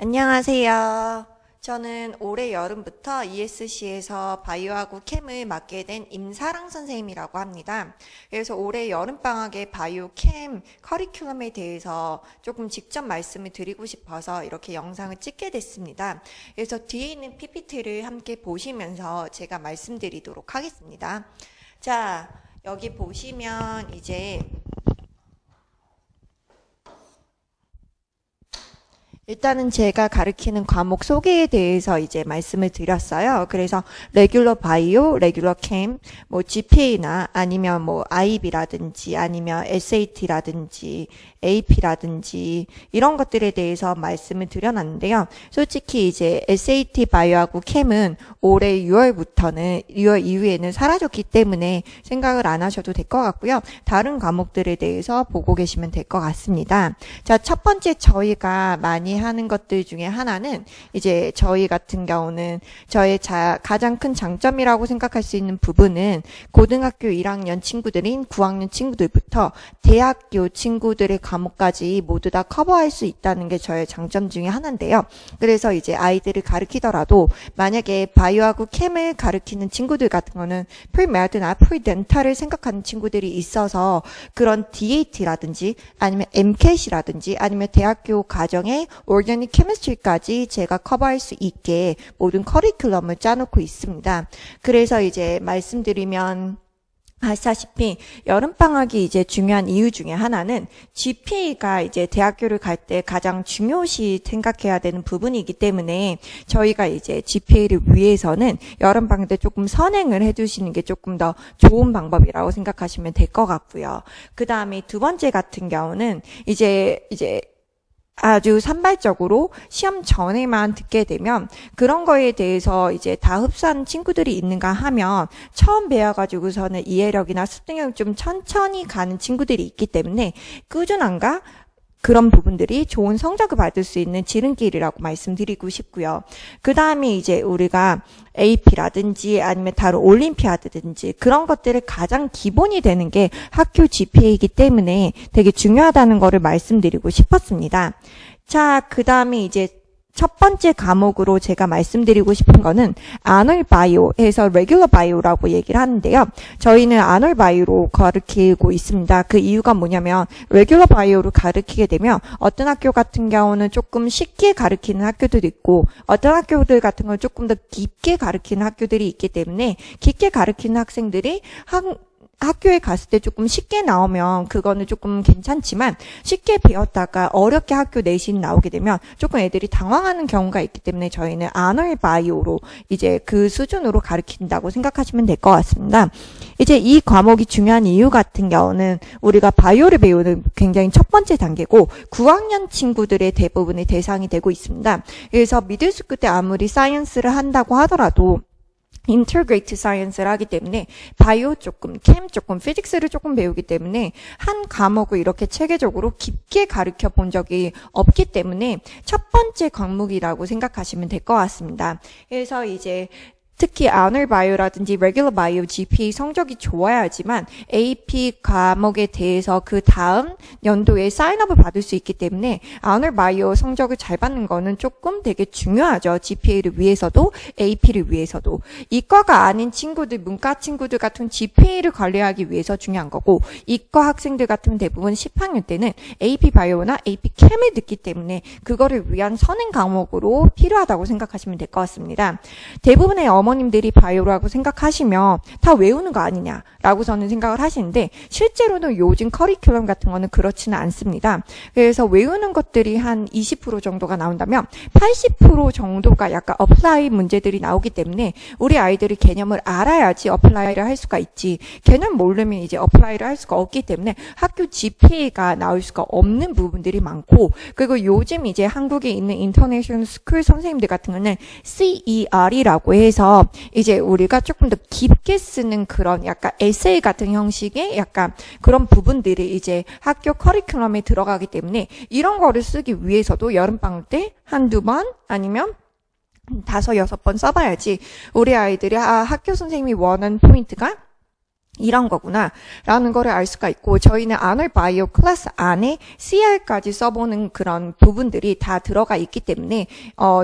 안녕하세요. 저는 올해 여름부터 ESC에서 바이오하고 캠을 맡게 된 임사랑 선생님이라고 합니다. 그래서 올해 여름방학에 바이오 캠 커리큘럼에 대해서 조금 직접 말씀을 드리고 싶어서 이렇게 영상을 찍게 됐습니다. 그래서 뒤에 있는 PPT를 함께 보시면서 제가 말씀드리도록 하겠습니다. 자, 여기 보시면 이제 일단은 제가 가르치는 과목 소개에 대해서 이제 말씀을 드렸어요. 그래서 레귤러 바이오, 레귤러 캠, 뭐 GPA나 아니면 뭐 IB라든지 아니면 SAT라든지 AP라든지 이런 것들에 대해서 말씀을 드려놨는데요. 솔직히 이제 SAT 바이오하고 캠은 올해 6월 이후에는 사라졌기 때문에 생각을 안 하셔도 될 것 같고요. 다른 과목들에 대해서 보고 계시면 될 것 같습니다. 자, 첫 번째 저희가 많이 하는 것들 중에 하나는 이제 저희 같은 경우는 저의 가장 큰 장점이라고 생각할 수 있는 부분은 고등학교 1학년 친구들인 9학년 친구들부터 대학교 친구들의 과목까지 모두 다 커버할 수 있다는 게 저의 장점 중에 하나인데요. 그래서 이제 아이들을 가르치더라도 만약에 바이오하고 캠을 가르치는 친구들 같은 거는 프리메드나 프리덴탈을 생각하는 친구들이 있어서 그런 DAT라든지 아니면 MCAT이라든지 아니면 대학교 과정의 오르가닉 케미스트리까지 제가 커버할 수 있게 모든 커리큘럼을 짜놓고 있습니다. 그래서 이제 말씀드리면 아시다시피 여름방학이 이제 중요한 이유 중에 하나는 GPA가 이제 대학교를 갈 때 가장 중요시 생각해야 되는 부분이기 때문에 저희가 이제 GPA를 위해서는 여름방학 때 조금 선행을 해두시는 게 조금 더 좋은 방법이라고 생각하시면 될 것 같고요. 그 다음에 두 번째 같은 경우는 이제 아주 산발적으로 시험 전에만 듣게 되면 그런 거에 대해서 이제 다 흡수한 친구들이 있는가 하면 처음 배워가지고서는 이해력이나 습득력이 좀 천천히 가는 친구들이 있기 때문에 꾸준함과 그런 부분들이 좋은 성적을 받을 수 있는 지름길이라고 말씀드리고 싶고요. 그 다음에 이제 우리가 AP라든지 아니면 다른 올림피아드든지 그런 것들을 가장 기본이 되는 게 학교 GPA이기 때문에 되게 중요하다는 거를 말씀드리고 싶었습니다. 자, 그 다음에 이제 첫 번째 과목으로 제가 말씀드리고 싶은 거는 아놀 바이오에서 레귤러 바이오라고 얘기를 하는데요. 저희는 아놀 바이오로 가르치고 있습니다. 그 이유가 뭐냐면 레귤러 바이오를 가르치게 되면 어떤 학교 같은 경우는 조금 쉽게 가르치는 학교들도 있고 어떤 학교들 같은 경우는 조금 더 깊게 가르치는 학교들이 있기 때문에 깊게 가르치는 학생들이 학교에 갔을 때 조금 쉽게 나오면 그거는 조금 괜찮지만 쉽게 배웠다가 어렵게 학교 내신 나오게 되면 조금 애들이 당황하는 경우가 있기 때문에 저희는 아놀 바이오로 이제 그 수준으로 가르친다고 생각하시면 될 것 같습니다. 이제 이 과목이 중요한 이유 같은 경우는 우리가 바이오를 배우는 굉장히 첫 번째 단계고 9학년 친구들의 대부분의 대상이 되고 있습니다. 그래서 미들스쿨 때 아무리 사이언스를 한다고 하더라도 인터그레이트 사이언스를 하기 때문에 바이오 조금, 캠 조금, 피직스를 조금 배우기 때문에 한 과목을 이렇게 체계적으로 깊게 가르쳐 본 적이 없기 때문에 첫 번째 과목이라고 생각하시면 될 것 같습니다. 그래서 이제 특히 아놀 바이오라든지 레귤러 바이오 GPA 성적이 좋아야지만 AP 과목에 대해서 그 다음 연도에 사인업을 받을 수 있기 때문에 아놀 바이오 성적을 잘 받는 거는 조금 되게 중요하죠. GPA를 위해서도 AP를 위해서도. 이과가 아닌 친구들, 문과 친구들 같은 GPA를 관리하기 위해서 중요한 거고 이과 학생들 같은 대부분 10학년 때는 AP 바이오나 AP 캠을 듣기 때문에 그거를 위한 선행 과목으로 필요하다고 생각하시면 될 것 같습니다. 대부분의 어머님들이 바이오라고 생각하시면 다 외우는 거 아니냐라고 저는 생각을 하시는데 실제로는 요즘 커리큘럼 같은 거는 그렇지는 않습니다. 그래서 외우는 것들이 한 20% 정도가 나온다면 80% 정도가 약간 어플라이 문제들이 나오기 때문에 우리 아이들이 개념을 알아야지 어플라이를 할 수가 있지 개념 모르면 이제 어플라이를 할 수가 없기 때문에 학교 GPA가 나올 수가 없는 부분들이 많고 그리고 요즘 이제 한국에 있는 인터내셔널 스쿨 선생님들 같은 거는 CER이라고 해서 이제 우리가 조금 더 깊게 쓰는 그런 약간 에세이 같은 형식의 약간 그런 부분들이 이제 학교 커리큘럼에 들어가기 때문에 이런 거를 쓰기 위해서도 여름방학 때 한두 번 아니면 5, 6번 써봐야지 우리 아이들이 학교 선생님이 원하는 포인트가 이런 거구나 라는 거를 알 수가 있고, 저희는 아놀 바이오 클래스 안에 CR까지 써보는 그런 부분들이 다 들어가 있기 때문에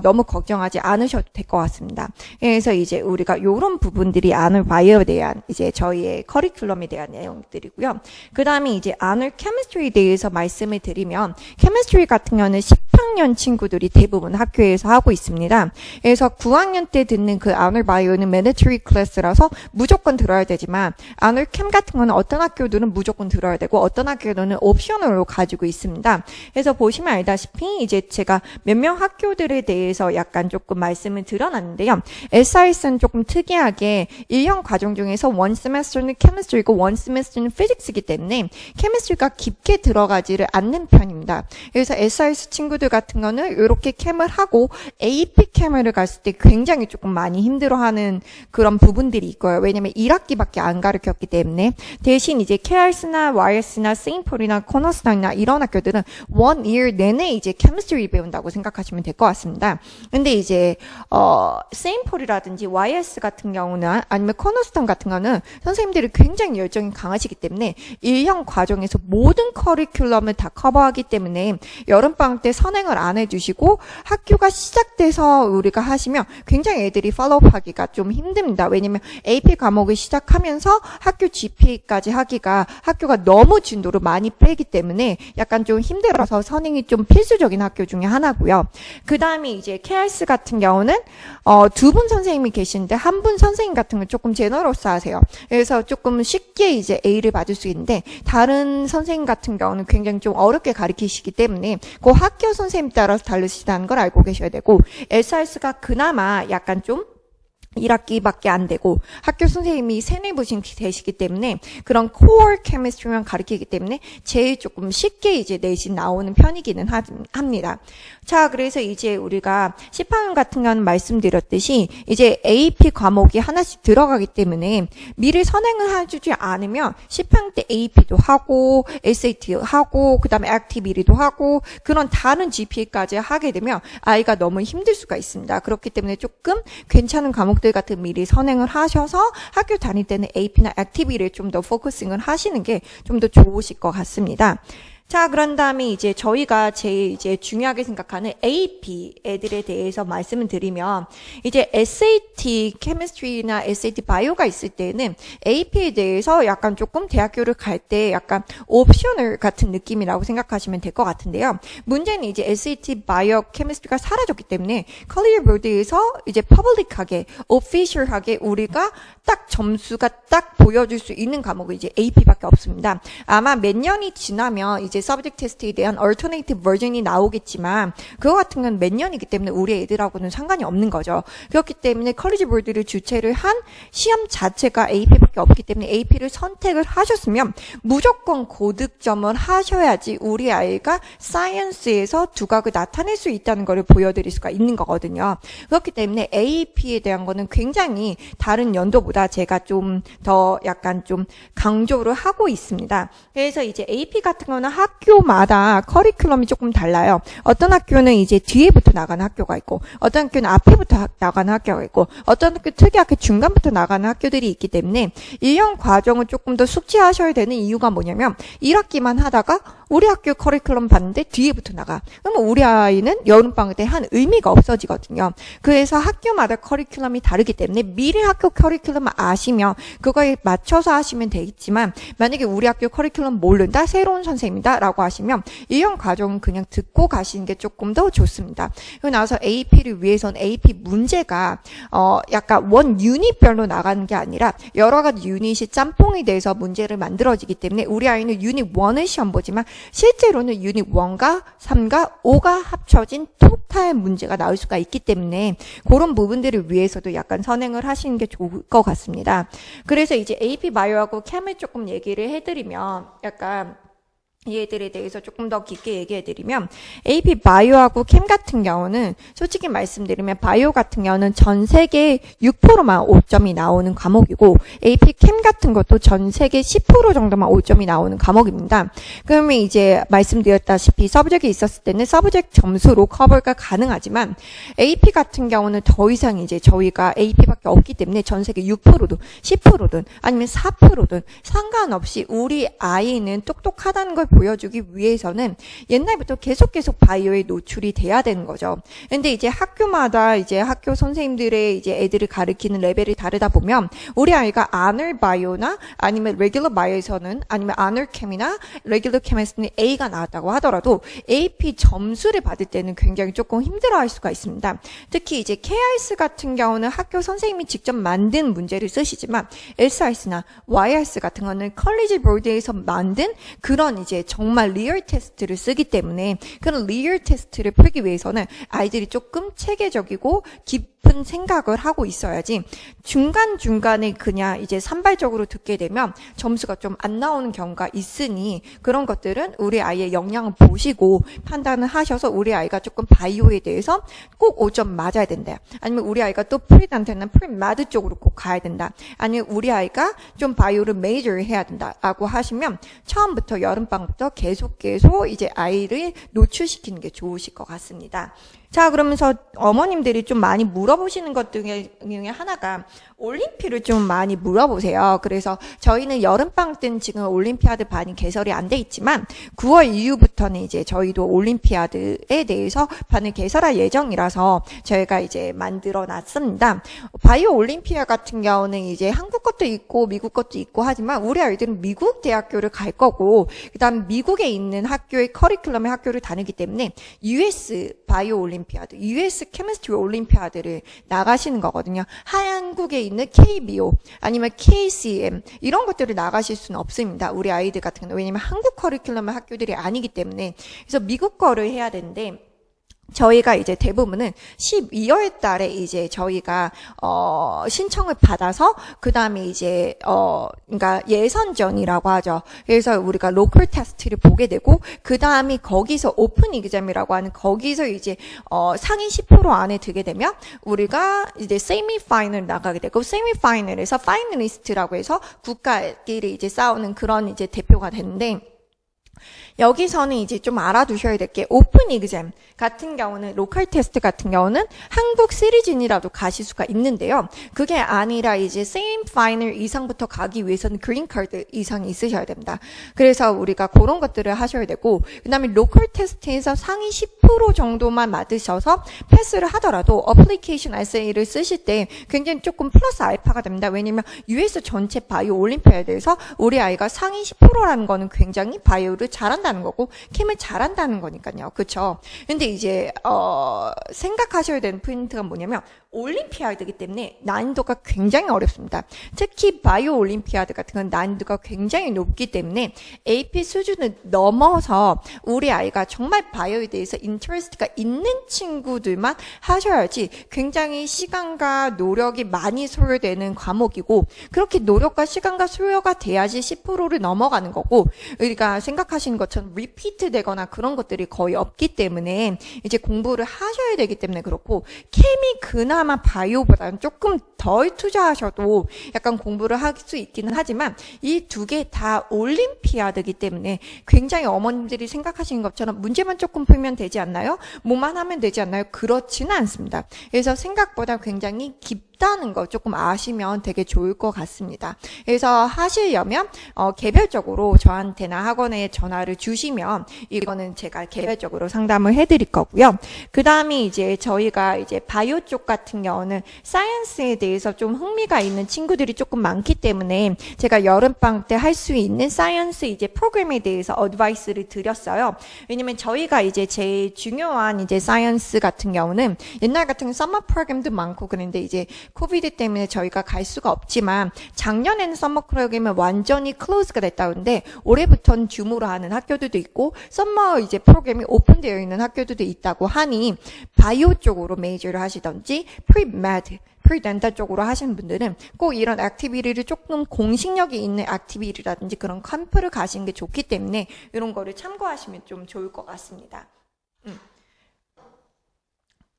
너무 걱정하지 않으셔도 될 것 같습니다. 그래서 이제 우리가 이런 부분들이 아놀 바이오에 대한 이제 저희의 커리큘럼에 대한 내용들이고요. 그 다음에 이제 아놀 케미스트리에 대해서 말씀을 드리면, 케미스트리 같은 경우는 10학년 친구들이 대부분 학교에서 하고 있습니다. 그래서 9학년 때 듣는 그 아놀 바이오는 mandatory 클래스라서 무조건 들어야 되지만, 아놀 캠 같은 거는 어떤 학교들은 무조건 들어야 되고 어떤 학교들은 옵셔널로 가지고 있습니다. 그래서 보시면 알다시피 이제 제가 몇몇 학교들에 대해서 약간 조금 말씀을 드려놨는데요. SIS는 조금 특이하게 1년 과정 중에서 원 세메스터는 케미스트리고 원 세메스터는 피직스이기 때문에 케미스트리가 깊게 들어가지를 않는 편입니다. 그래서 SIS 친구들 같은 거는 이렇게 캠을 하고 AP 캠을 갔을 때 굉장히 조금 많이 힘들어하는 그런 부분들이 있고요. 왜냐면 1학기밖에 안 가르쳤기 때문에. 대신 이제 KRS나 YS나 세인폴이나 코너스타인이나 이런 학교들은 1year 내내 이제 케미스트리 배운다고 생각하시면 될 것 같습니다. 근데 이제 세인폴이라든지 YS 같은 경우는 아니면 코너스타인 같은 거는 선생님들이 굉장히 열정이 강하시기 때문에 1년 과정에서 모든 커리큘럼을 다 커버하기 때문에 여름방학 때 선행을 안 해주시고 학교가 시작돼서 우리가 하시면 굉장히 애들이 팔로우하기가 좀 힘듭니다. 왜냐면 AP 과목을 시작하면서 학교 GPA까지 하기가 학교가 너무 진도를 많이 빼기 때문에 약간 좀 힘들어서 선행이 좀 필수적인 학교 중에 하나고요. 그 다음에 이제 KRS 같은 경우는 두 분 선생님이 계시는데 한 분 선생님 같은 건 조금 제너러스 하세요. 그래서 조금 쉽게 이제 A를 받을 수 있는데, 다른 선생님 같은 경우는 굉장히 좀 어렵게 가르치시기 때문에 그 학교 선생님 따라서 다르시다는 걸 알고 계셔야 되고, SRS가 그나마 약간 좀 1학기밖에 안 되고 학교 선생님이 세네부신 되시기 때문에 그런 코어 케미스트리만 가르치기 때문에 제일 조금 쉽게 이제 내신 나오는 편이기는 합니다. 자, 그래서 이제 우리가 10학년 같은 경우는 말씀드렸듯이 이제 AP 과목이 하나씩 들어가기 때문에 미리 선행을 해주지 않으면 10학년 때 AP도 하고 SAT 하고 그 다음에 액티비티도 하고 그런 다른 GPA까지 하게 되면 아이가 너무 힘들 수가 있습니다. 그렇기 때문에 조금 괜찮은 과목들 같은 미리 선행을 하셔서 학교 다닐 때는 AP나 액티비티를 좀 더 포커싱을 하시는 게 좀 더 좋으실 것 같습니다. 자, 그런 다음에 이제 저희가 제일 이제 중요하게 생각하는 AP 애들에 대해서 말씀을 드리면, 이제 SAT 케미스트리나 SAT 바이오가 있을 때는 AP에 대해서 약간 조금 대학교를 갈 때 약간 옵셔널 같은 느낌이라고 생각하시면 될 것 같은데요. 문제는 이제 SAT 바이오 케미스트리가 사라졌기 때문에 컬리어 보드에서 이제 퍼블릭하게, 오피셜하게 우리가 딱 점수가 딱 보여줄 수 있는 과목은 이제 AP밖에 없습니다. 아마 몇 년이 지나면 이제 서브젝트 테스트에 대한 얼터네이티브 버전이 나오겠지만 그거 같은 건 몇 년이기 때문에 우리 애들하고는 상관이 없는 거죠. 그렇기 때문에 컬리지 보드를 주최를 한 시험 자체가 AP밖에 없기 때문에 AP를 선택을 하셨으면 무조건 고득점을 하셔야지 우리 아이가 사이언스에서 두각을 나타낼 수 있다는 것을 보여드릴 수가 있는 거거든요. 그렇기 때문에 AP에 대한 거는 굉장히 다른 연도보다 제가 좀 더 약간 좀 강조를 하고 있습니다. 그래서 이제 AP 같은 거는 학교마다 커리큘럼이 조금 달라요. 어떤 학교는 이제 뒤에부터 나가는 학교가 있고 어떤 학교는 앞에부터 나가는 학교가 있고 어떤 학교 특이하게 중간부터 나가는 학교들이 있기 때문에 1년 과정을 조금 더 숙지하셔야 되는 이유가 뭐냐면 1학기만 하다가 우리 학교 커리큘럼 봤는데 뒤에부터 나가. 그러면 우리 아이는 여름방학 때 한 의미가 없어지거든요. 그래서 학교마다 커리큘럼이 다르기 때문에 미리 학교 커리큘럼 아시면 그거에 맞춰서 하시면 되겠지만 만약에 우리 학교 커리큘럼 모른다, 새로운 선생님이다 라고 하시면 1년 과정은 그냥 듣고 가시는 게 조금 더 좋습니다. 그리고 나서 AP를 위해서는 AP 문제가 약간 원 유닛별로 나가는 게 아니라 여러 가지 유닛이 짬뽕이 돼서 문제를 만들어지기 때문에 우리 아이는 유닛 1을 시험 보지만 실제로는 유닛 1과 3과 5가 합쳐진 토탈 문제가 나올 수가 있기 때문에 그런 부분들을 위해서도 약간 선행을 하시는 게 좋을 것 같습니다. 그래서 이제 AP 바이오하고 캠을 조금 얘기를 해드리면 약간 얘들에 대해서 조금 더 깊게 얘기해드리면 AP 바이오하고 캠 같은 경우는 솔직히 말씀드리면 바이오 같은 경우는 전 세계 6%만 5점이 나오는 과목이고 AP 캠 같은 것도 전 세계 10% 정도만 5점이 나오는 과목입니다. 그러면 이제 말씀드렸다시피 서브젝이 있었을 때는 서브젝 점수로 커버가 가능하지만 AP 같은 경우는 더 이상 이제 저희가 AP밖에 없기 때문에 전 세계 6%든 10%든 아니면 4%든 상관없이 우리 아이는 똑똑하다는 걸 보여주기 위해서는 옛날부터 계속 바이오에 노출이 돼야 되는 거죠. 근데 이제 학교마다 이제 학교 선생님들의 이제 애들을 가르치는 레벨이 다르다 보면 우리 아이가 아너 바이오나 아니면 레귤러 바이오에서는 아니면 아너 캠이나 레귤러 캠에서는 A가 나왔다고 하더라도 AP 점수를 받을 때는 굉장히 조금 힘들어할 수가 있습니다. 특히 이제 KRS 같은 경우는 학교 선생님이 직접 만든 문제를 쓰시지만 SRS나 YRS 같은 거는 컬리지 보드에서 만든 그런 이제 정말 리얼 테스트를 쓰기 때문에 그런 리얼 테스트를 풀기 위해서는 아이들이 조금 체계적이고 깊은 생각을 하고 있어야지 중간중간에 그냥 이제 산발적으로 듣게 되면 점수가 좀 안 나오는 경우가 있으니 그런 것들은 우리 아이의 역량을 보시고 판단을 하셔서 우리 아이가 조금 바이오에 대해서 꼭 5점 맞아야 된다. 아니면 우리 아이가 또 프리한테는 프리마드 쪽으로 꼭 가야 된다. 아니면 우리 아이가 좀 바이오를 메이저 해야 된다라고 하시면 처음부터 여름방부터 계속 이제 아이를 노출시키는 게 좋으실 것 같습니다. 자, 그러면서 어머님들이 좀 많이 물어보시는 것 중에 하나가 올림피를 좀 많이 물어보세요. 그래서 저희는 여름방학 때는 지금 올림피아드 반이 개설이 안 돼 있지만 9월 이후부터는 이제 저희도 올림피아드에 대해서 반을 개설할 예정이라서 저희가 이제 만들어 놨습니다. 바이오 올림피아 같은 경우는 이제 한국 것도 있고 미국 것도 있고 하지만 우리 아이들은 미국 대학교를 갈 거고 그다음 미국에 있는 학교의 커리큘럼의 학교를 다니기 때문에 US 바이오 올림피아드, US 케미스트리 올림피아드를 나가시는 거거든요. 한국에 있는 KBO 아니면 KCM 이런 것들을 나가실 수는 없습니다. 우리 아이들 같은 경우는 왜냐면 한국 커리큘럼의 학교들이 아니기 때문에 그래서 미국 거를 해야 되는데 저희가 이제 대부분은 12월 달에 이제 저희가 신청을 받아서 그다음에 이제 그러니까 예선전이라고 하죠. 그래서 우리가 로컬 테스트를 보게 되고 그다음에 거기서 오픈 이그잼이라고 하는 거기서 이제 상위 10% 안에 들게 되면 우리가 이제 세미 파이널 나가게 되고 세미 파이널에서 파이널리스트라고 해서 국가끼리 이제 싸우는 그런 이제 대표가 되는데 여기서는 이제 좀 알아두셔야 될 게 오픈 이그잼 같은 경우는 로컬 테스트 같은 경우는 한국 시리즌이라도 가실 수가 있는데요. 그게 아니라 이제 세임 파이널 이상부터 가기 위해서는 그린 카드 이상이 있으셔야 됩니다. 그래서 우리가 그런 것들을 하셔야 되고 그다음에 로컬 테스트에서 상위 10% 정도만 맞으셔서 패스를 하더라도 어플리케이션 에세이를 쓰실 때 굉장히 조금 플러스 알파가 됩니다. 왜냐면 US 전체 바이오 올림피아드에서 우리 아이가 상위 10%라는 거는 굉장히 바이오를 잘한다는 거고 캠을 잘한다는 거니까요. 그렇죠? 근데 이제 생각하셔야 되는 포인트가 뭐냐면 올림피아드이기 때문에 난이도가 굉장히 어렵습니다. 특히 바이오 올림피아드 같은 건 난이도가 굉장히 높기 때문에 AP 수준을 넘어서 우리 아이가 정말 바이오에 대해서 인터레스트가 있는 친구들만 하셔야지 굉장히 시간과 노력이 많이 소요되는 과목이고 그렇게 노력과 시간과 소요가 돼야지 10%를 넘어가는 거고 우리가 생각하시는 것처럼 리피트 되거나 그런 것들이 거의 없기 때문에 이제 공부를 하셔야 되기 때문에 그렇고 캠이 그나마 바이오보다는 조금 덜 투자하셔도 약간 공부를 할 수 있기는 하지만 이 두 개 다 올림피아드이기 때문에 굉장히 어머님들이 생각하시는 것처럼 문제만 조금 풀면 되지 않나요? 뭐만 하면 되지 않나요? 그렇지는 않습니다. 그래서 생각보다 굉장히 깊다는 거 조금 아시면 되게 좋을 것 같습니다. 그래서 하시려면 개별적으로 저한테나 학원에 전화를 주시면 이거는 제가 개별적으로 상담을 해드릴 거고요. 그 다음에 이제 저희가 이제 바이오 쪽 같은 경우는 사이언스에 대해서 좀 흥미가 있는 친구들이 조금 많기 때문에 제가 여름방학 때 할 수 있는 사이언스 이제 프로그램에 대해서 어드바이스를 드렸어요. 왜냐면 저희가 이제 제일 중요한 이제 사이언스 같은 경우는 옛날 같은 서머 프로그램도 많고 그런데 이제 코비드 때문에 저희가 갈 수가 없지만 작년에는 서머 프로그램은 완전히 클로즈가 됐다는데 올해부터는 줌으로 하는 학교들도 있고 서머 이제 프로그램이 오픈되어 있는 학교들도 있다고 하니 바이오 쪽으로 메이저를 하시던지 프리메드 프리덴탈 쪽으로 하시는 분들은 꼭 이런 액티비티를 조금 공식력이 있는 액티비티라든지 그런 캠프를 가시는 게 좋기 때문에 이런 거를 참고하시면 좀 좋을 것 같습니다.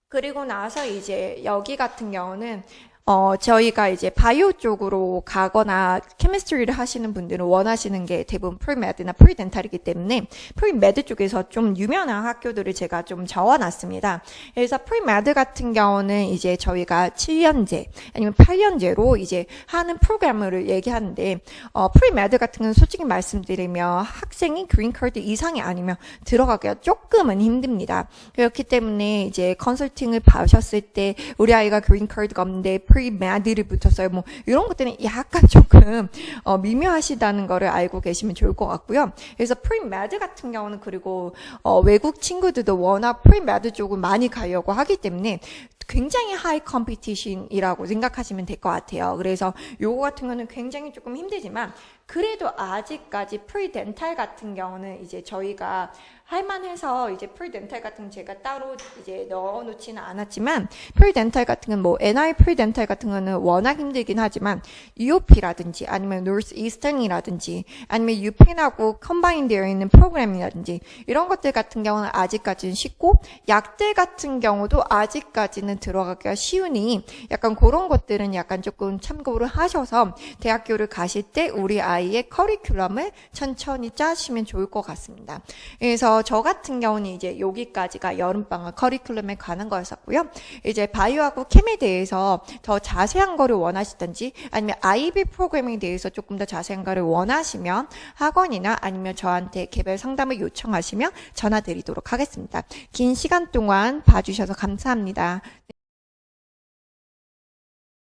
그리고 나서 이제 여기 같은 경우는 저희가 이제 바이오 쪽으로 가거나 케미스트리를 하시는 분들은 원하시는 게 대부분 프리메드나 프리덴탈이기 때문에 프리메드 쪽에서 좀 유명한 학교들을 제가 좀 적어놨습니다. 그래서 프리메드 같은 경우는 이제 저희가 7년제 아니면 8년제로 이제 하는 프로그램을 얘기하는데 프리메드 같은 경우는 솔직히 말씀드리면 학생이 그린카드 이상이 아니면 들어가기가 조금은 힘듭니다. 그렇기 때문에 이제 컨설팅을 받으셨을 때 우리 아이가 그린카드가 없는데 프리메드를 붙였어요. 뭐 이런 것들은 약간 조금 미묘하시다는 거를 알고 계시면 좋을 것 같고요. 그래서 프리메드 같은 경우는 그리고 외국 친구들도 워낙 프리메드 쪽을 많이 가려고 하기 때문에 굉장히 하이 컴피티션이라고 생각하시면 될 것 같아요. 그래서 요거 같은 거는 굉장히 조금 힘들지만 그래도 아직까지 프리덴탈 같은 경우는 이제 저희가 할만해서 이제 프리덴탈 같은 거 제가 따로 이제 넣어놓지는 않았지만 프리덴탈 같은 건 뭐 NI 프리덴탈 같은 거는 워낙 힘들긴 하지만 UOP라든지 아니면 노스이스턴이라든지 아니면 유펜하고 컴바인 되어 있는 프로그램이라든지 이런 것들 같은 경우는 아직까지는 쉽고 약대 같은 경우도 아직까지는 들어가기가 쉬우니 약간 그런 것들은 약간 조금 참고를 하셔서 대학교를 가실 때 우리 아이의 커리큘럼을 천천히 짜시면 좋을 것 같습니다. 그래서 저 같은 경우는 이제 여기까지가 여름방학 커리큘럼에 관한 거였었고요. 이제 바이오하고 캠에 대해서 더 자세한 거를 원하시든지 아니면 IB 프로그래밍에 대해서 조금 더 자세한 거를 원하시면 학원이나 아니면 저한테 개별 상담을 요청하시면 전화 드리도록 하겠습니다. 긴 시간 동안 봐주셔서 감사합니다.